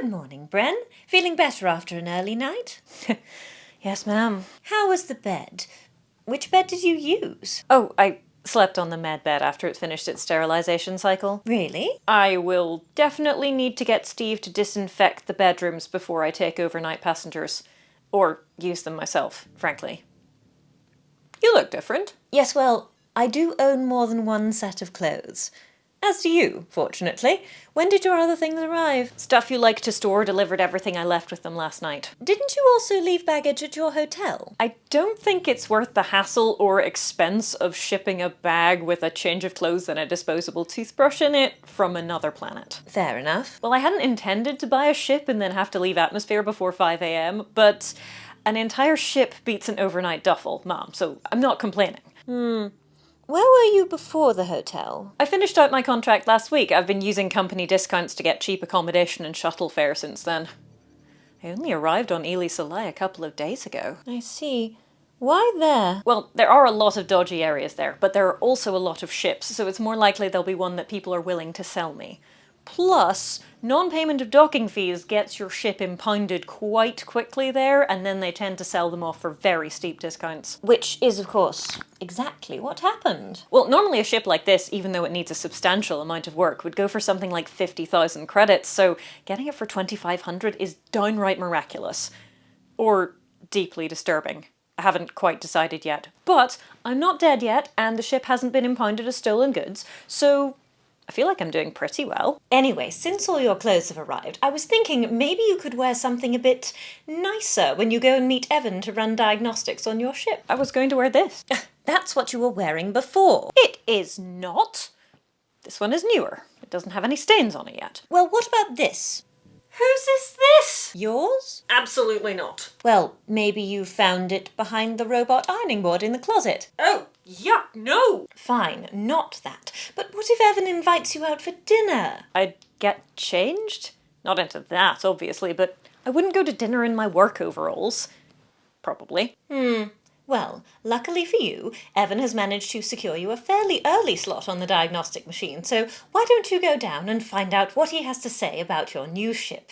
Good morning, Bren. Feeling better after an early night? Yes, ma'am. How was the bed? Which bed did you use? Oh, I slept on the med bed after it finished its sterilization cycle. Really? I will definitely need to get Steve to disinfect the bedrooms before I take overnight passengers. Or use them myself, frankly. You look different. Yes, well, I do own more than one set of clothes. As do you, fortunately. When did your other things arrive? Stuff you like to store delivered everything I left with them last night. Didn't you also leave baggage at your hotel? I don't think it's worth the hassle or expense of shipping a bag with a change of clothes and a disposable toothbrush in it from another planet. Fair enough. Well, I hadn't intended to buy a ship and then have to leave atmosphere before 5 a.m, but an entire ship beats an overnight duffel, Mom, so I'm not complaining. Where were you before the hotel? I finished out my contract last week. I've been using company discounts to get cheap accommodation and shuttle fare since then. I only arrived on Ely Soleil a couple of days ago. I see. Why there? Well, there are a lot of dodgy areas there, but there are also a lot of ships, so it's more likely there'll be one that people are willing to sell me. Plus, non-payment of docking fees gets your ship impounded quite quickly there, and then they tend to sell them off for very steep discounts. Which is, of course, exactly what happened. Well, normally a ship like this, even though it needs a substantial amount of work, would go for something like 50,000 credits, so getting it for 2,500 is downright miraculous. Or deeply disturbing. I haven't quite decided yet. But I'm not dead yet, and the ship hasn't been impounded as stolen goods, so I feel like I'm doing pretty well. Anyway, since all your clothes have arrived, I was thinking maybe you could wear something a bit nicer when you go and meet Evan to run diagnostics on your ship. I was going to wear this. That's what you were wearing before. It is not. This one is newer. It doesn't have any stains on it yet. Well, what about this? Whose is this? Yours? Absolutely not. Well, maybe you found it behind the robot ironing board in the closet. Oh, yuck, no! Fine, not that. But what if Evan invites you out for dinner? I'd get changed? Not into that, obviously, but I wouldn't go to dinner in my work overalls. Probably. Well, luckily for you, Evan has managed to secure you a fairly early slot on the diagnostic machine, so why don't you go down and find out what he has to say about your new ship?